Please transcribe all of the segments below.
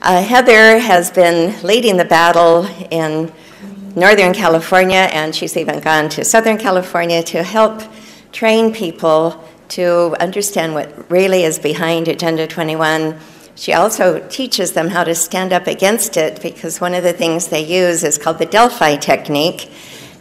Heather has been leading the battle in Northern California, and she's even gone to Southern California to help train people to understand what really is behind Agenda 21. She also teaches them how to stand up against it, because one of the things they use is called the Delphi technique,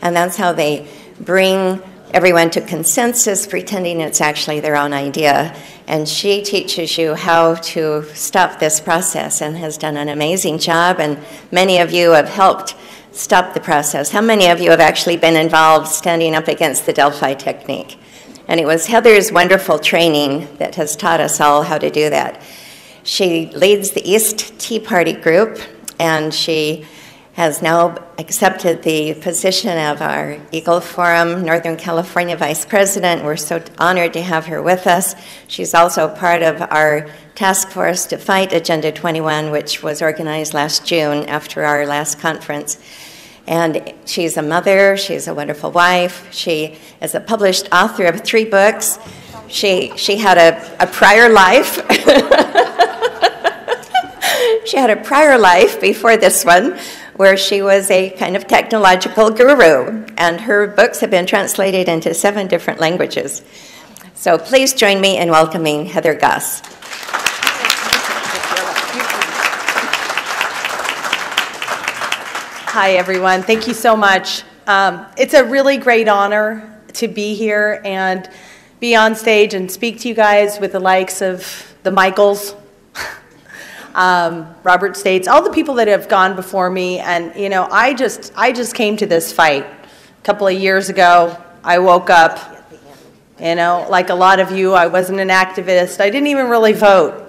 and that's how they bring everyone to consensus, pretending it's actually their own idea. And she teaches you how to stop this process and has done an amazing job, and many of you have helped stop the process. How many of you have actually been involved standing up against the Delphi technique? And it was Heather's wonderful training that has taught us all how to do that. She leads the East Tea Party group, and she has now accepted the position of our Eagle Forum Northern California Vice President. We're so honored to have her with us. She's also part of our task force to fight Agenda 21, which was organized last June after our last conference. And she's a mother, she's a wonderful wife, she is a published author of 3 books. She had a prior life. She had a prior life before this one, where she was a kind of technological guru, and her books have been translated into 7 different languages. So please join me in welcoming Heather Goss. Hi, everyone. Thank you so much. It's a really great honor to be here and be on stage and speak to you guys with the likes of the Michaels, Robert States, all the people that have gone before me. And, you know, I just came to this fight a couple of years ago. I woke up, you know, like a lot of you, I wasn't an activist. I didn't even really vote.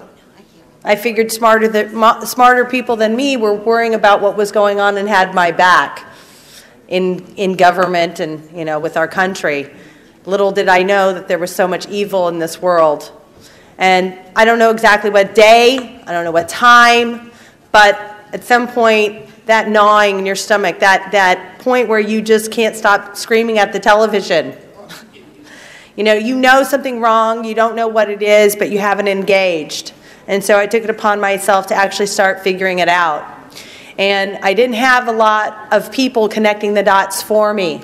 I figured smarter people than me were worrying about what was going on and had my back in government and, you know, with our country. Little did I know that there was so much evil in this world. And I don't know exactly what day, I don't know what time, but at some point, that gnawing in your stomach, that point where you just can't stop screaming at the television. You know something wrong, you don't know what it is, but you haven't engaged. And so I took it upon myself to actually start figuring it out. And I didn't have a lot of people connecting the dots for me.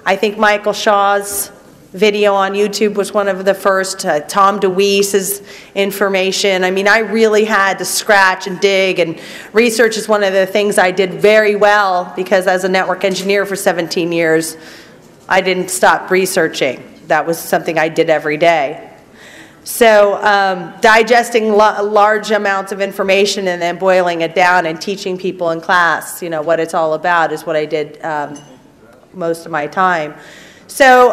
I think Michael Shaw's video on YouTube was one of the first, Tom DeWeese's information. I mean, I really had to scratch and dig, and research is one of the things I did very well, because as a network engineer for 17 years, I didn't stop researching. That was something I did every day. So digesting large amounts of information and then boiling it down and teaching people in class, you know, what it's all about is what I did most of my time. So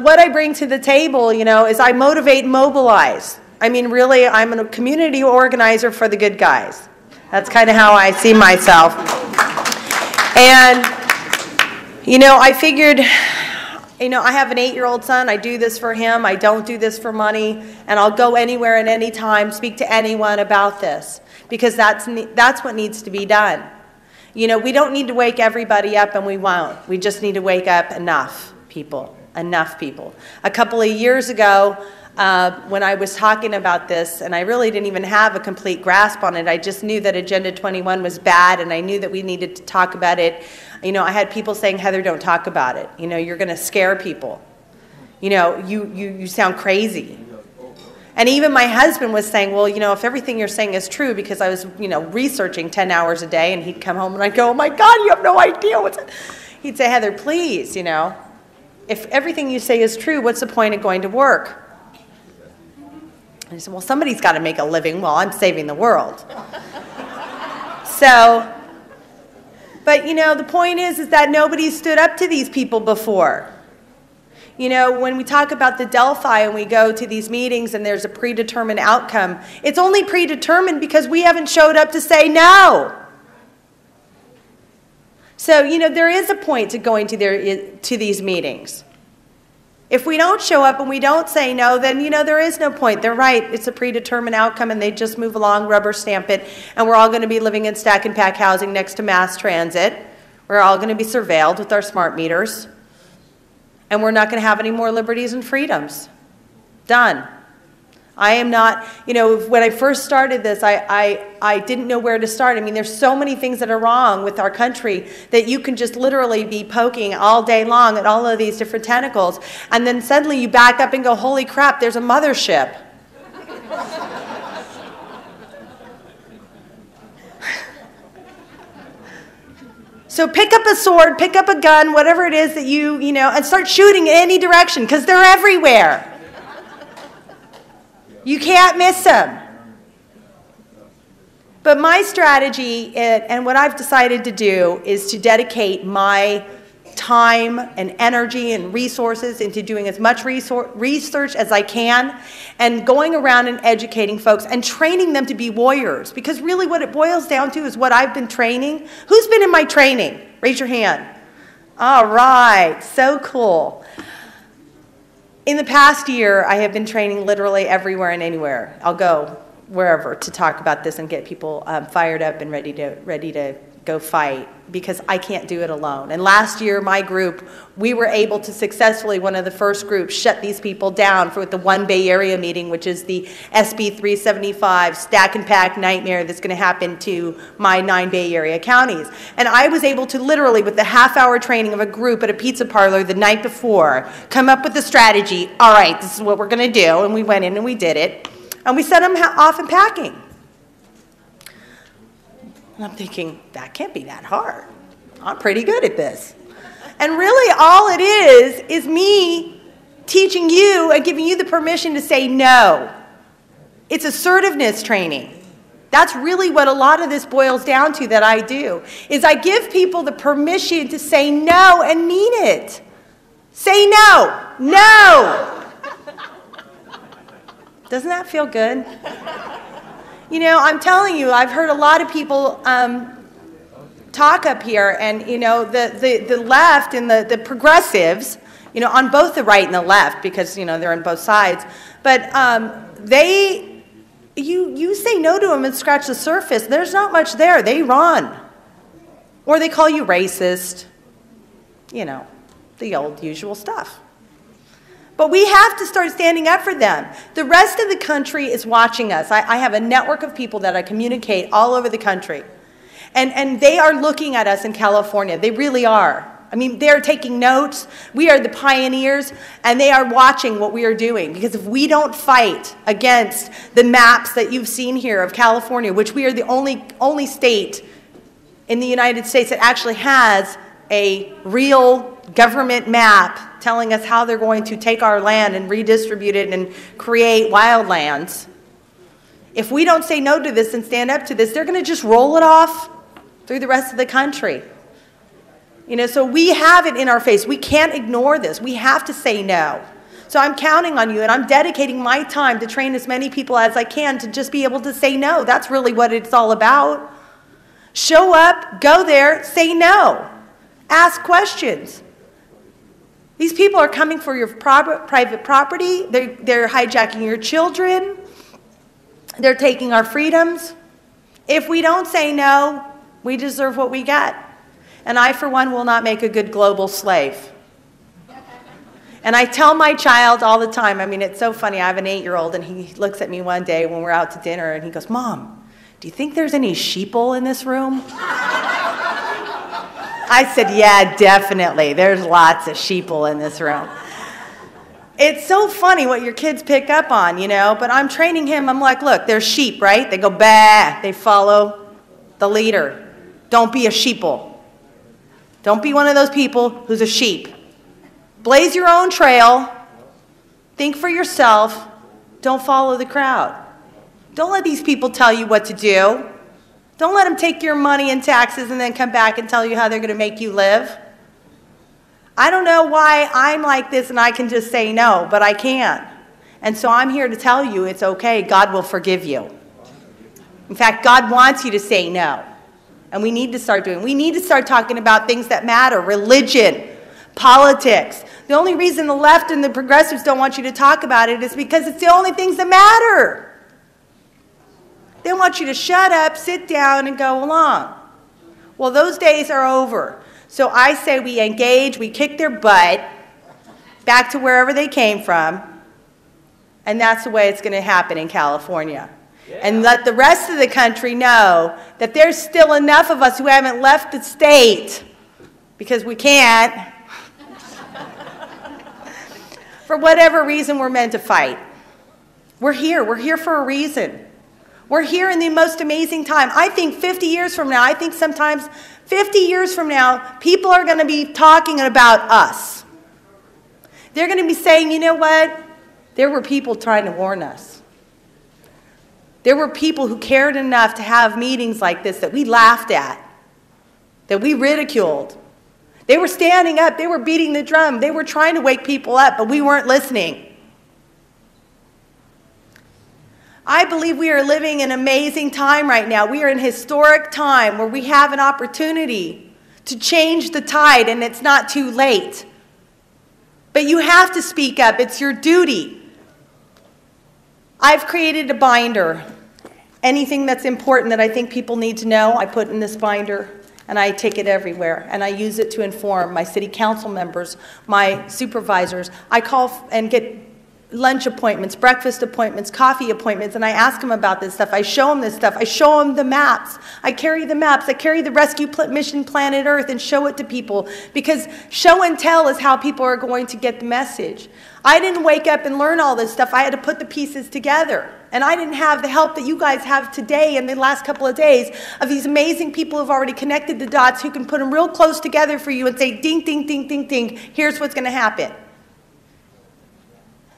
what I bring to the table, you know, is I motivate and mobilize. I mean, really, I'm a community organizer for the good guys. That's kind of how I see myself. And, you know, I figured, you know, I have an 8-year-old son. I do this for him. I don't do this for money. And I'll go anywhere and any time, speak to anyone about this, because that's what needs to be done. You know, we don't need to wake everybody up, and we won't. We just need to wake up enough people. A couple of years ago, when I was talking about this, and I really didn't even have a complete grasp on it, I just knew that Agenda 21 was bad, and I knew that we needed to talk about it. You know, I had people saying, Heather, don't talk about it. You know, you're going to scare people. You know, you sound crazy. And even my husband was saying, well, you know, if everything you're saying is true, because I was, you know, researching 10 hours a day, and he'd come home and I'd go, oh my God, you have no idea what's it. He'd say, Heather, please, you know, if everything you say is true, what's the point of going to work? And I said, well, somebody's got to make a living while I'm saving the world. So, but, you know, the point is that nobody stood up to these people before. You know, when we talk about the Delphi and we go to these meetings and there's a predetermined outcome, it's only predetermined because we haven't showed up to say no. So, you know, there is a point to going to these meetings. If we don't show up and we don't say no, then, you know, there is no point. They're right. It's a predetermined outcome, and they just move along, rubber stamp it, and we're all going to be living in stack and pack housing next to mass transit. We're all going to be surveilled with our smart meters, and we're not going to have any more liberties and freedoms. Done. I am not, you know, when I first started this, I didn't know where to start. I mean, there's so many things that are wrong with our country that you can just literally be poking all day long at all of these different tentacles. And then suddenly you back up and go, holy crap, there's a mothership. So pick up a sword, pick up a gun, whatever it is that you know, and start shooting in any direction, because they're everywhere. You can't miss them. But my strategy, and what I've decided to do, is to dedicate my time and energy and resources into doing as much research as I can, and going around and educating folks and training them to be warriors. Because really what it boils down to is what I've been training. Who's been in my training? Raise your hand. All right, so cool. In the past year, I have been training literally everywhere and anywhere. I'll go wherever to talk about this and get people fired up and ready to go fight, because I can't do it alone. And last year, my group, we were able to successfully, one of the first groups, shut these people down for the One Bay Area meeting, which is the SB 375 stack and pack nightmare that's going to happen to my 9 Bay Area counties. And I was able to literally, with the half-hour training of a group at a pizza parlor the night before, come up with a strategy. All right, this is what we're going to do. And we went in and we did it. And we set them off and packing. And I'm thinking, that can't be that hard. I'm pretty good at this. And really all it is me teaching you and giving you the permission to say no. It's assertiveness training. That's really what a lot of this boils down to that I do, is I give people the permission to say no and mean it. Say no. No. Doesn't that feel good? You know, I'm telling you, I've heard a lot of people talk up here, and, you know, the left and the progressives, you know, on both the right and the left, because, you know, they're on both sides, but you say no to them and scratch the surface, there's not much there. They run. Or they call you racist. You know, the old usual stuff. But we have to start standing up for them. The rest of the country is watching us. I have a network of people that I communicate all over the country. And they are looking at us in California. They really are. I mean, they're taking notes. We are the pioneers, and they are watching what we are doing. Because if we don't fight against the maps that you've seen here of California, which we are the only state in the United States that actually has a real government map telling us how they're going to take our land and redistribute it and create wildlands. If we don't say no to this and stand up to this, they're going to just roll it off through the rest of the country. You know, so we have it in our face. We can't ignore this. We have to say no. So I'm counting on you, and I'm dedicating my time to train as many people as I can to just be able to say no. That's really what it's all about. Show up, go there, say no. Ask questions. These people are coming for your private property. They're hijacking your children. They're taking our freedoms. If we don't say no, we deserve what we get. And I, for one, will not make a good global slave. And I tell my child all the time, I mean, it's so funny. I have an 8-year-old, and he looks at me one day when we're out to dinner, and he goes, "Mom, do you think there's any sheeple in this room?" I said, "Yeah, definitely. There's lots of sheeple in this room." It's so funny what your kids pick up on, you know, but I'm training him. I'm like, look, there's sheep, right? They go, bah. They follow the leader. Don't be a sheeple. Don't be one of those people who's a sheep. Blaze your own trail. Think for yourself. Don't follow the crowd. Don't let these people tell you what to do. Don't let them take your money and taxes and then come back and tell you how they're going to make you live. I don't know why I'm like this and I can just say no, but I can't. And so I'm here to tell you it's okay. God will forgive you. In fact, God wants you to say no. And we need to start doing. We need to start talking about things that matter. Religion, politics. The only reason the left and the progressives don't want you to talk about it is because it's the only things that matter. They want you to shut up, sit down, and go along. Well, those days are over. So I say we engage, we kick their butt back to wherever they came from, And that's the way it's going to happen in California. And let the rest of the country know that there's still enough of us who haven't left the state, because we can't, for whatever reason we're meant to fight. We're here for a reason. We're here in the most amazing time. I think 50 years from now, I think sometimes 50 years from now, people are going to be talking about us. They're going to be saying, you know what? There were people trying to warn us. There were people who cared enough to have meetings like this that we laughed at, that we ridiculed. They were standing up. They were beating the drum. They were trying to wake people up, but we weren't listening. I believe we are living an amazing time right now. We are in a historic time where we have an opportunity to change the tide, and it's not too late. But you have to speak up. It's your duty. I've created a binder. Anything that's important that I think people need to know, I put in this binder, and I take it everywhere. And I use it to inform my city council members, my supervisors. I call and get lunch appointments, breakfast appointments, coffee appointments, and I ask them about this stuff. I show them this stuff. I show them the maps. I carry the maps. I carry the rescue mission Planet Earth and show it to people, because show and tell is how people are going to get the message. I didn't wake up and learn all this stuff. I had to put the pieces together. And I didn't have the help that you guys have today in the last couple of days of these amazing people who've already connected the dots, who can put them real close together for you and say, ding, ding, ding, ding, ding, here's what's going to happen.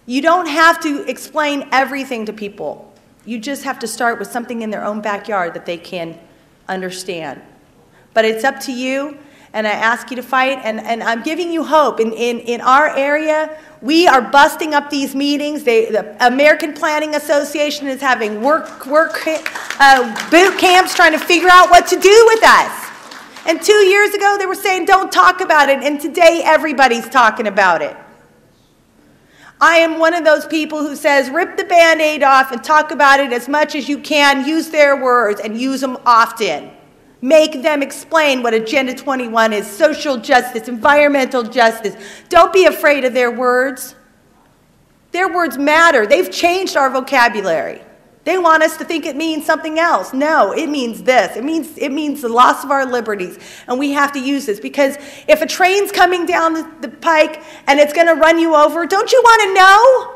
You don't have to explain everything to people. You just have to start with something in their own backyard that they can understand. But it's up to you, and I ask you to fight, and I'm giving you hope. In our area, we are busting up these meetings. The American Planning Association is having boot camps trying to figure out what to do with us. And 2 years ago, they were saying, don't talk about it, and today everybody's talking about it. I am one of those people who says, rip the Band-Aid off and talk about it as much as you can. Use their words and use them often. Make them explain what Agenda 21 is, social justice, environmental justice. Don't be afraid of their words. Their words matter. They've changed our vocabulary. They want us to think it means something else. No, it means this. It means the loss of our liberties, and we have to use this, because if a train's coming down the pike and it's going to run you over, don't you want to know?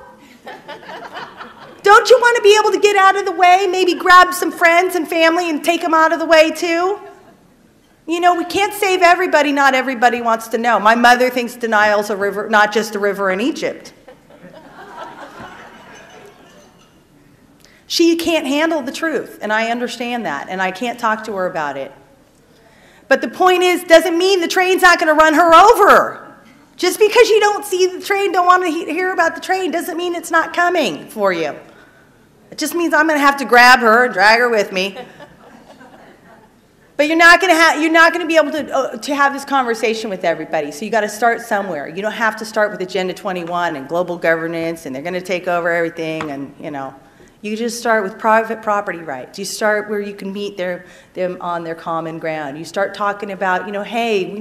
Don't you want to be able to get out of the way, maybe grab some friends and family and take them out of the way too? You know, we can't save everybody. Not everybody wants to know. My mother thinks denial's a river, not just a river in Egypt. She can't handle the truth, and I understand that, and I can't talk to her about it. But the point is, doesn't mean the train's not going to run her over. Just because you don't see the train, don't want to hear about the train, doesn't mean it's not coming for you. It just means I'm going to have to grab her and drag her with me. But you're not going to be able to have this conversation with everybody, so you got to start somewhere. You don't have to start with Agenda 21 and global governance, and they're going to take over everything, and, you know. You just start with private property rights. You start where you can meet them on their common ground. You start talking about, hey,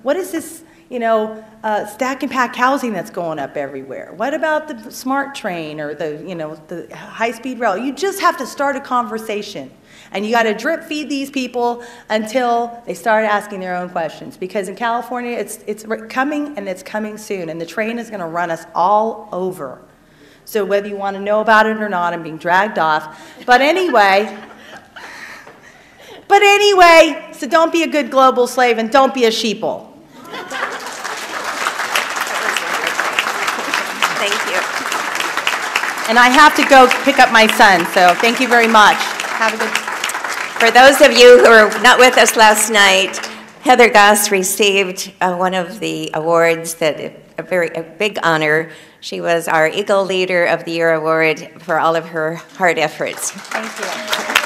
what is this, stack and pack housing that's going up everywhere? What about the smart train or the high-speed rail? You just have to start a conversation. And you got to drip feed these people until they start asking their own questions. Because in California, it's coming, and it's coming soon. And the train is going to run us all over. So whether you want to know about it or not, I'm being dragged off. But anyway, so don't be a good global slave, and don't be a sheeple. Thank you. And I have to go pick up my son, so thank you very much. Have a good. For those of you who were not with us last night, Heather Goss received one of the awards a big honor. She was our Eagle Leader of the Year award for all of her hard efforts. Thank you.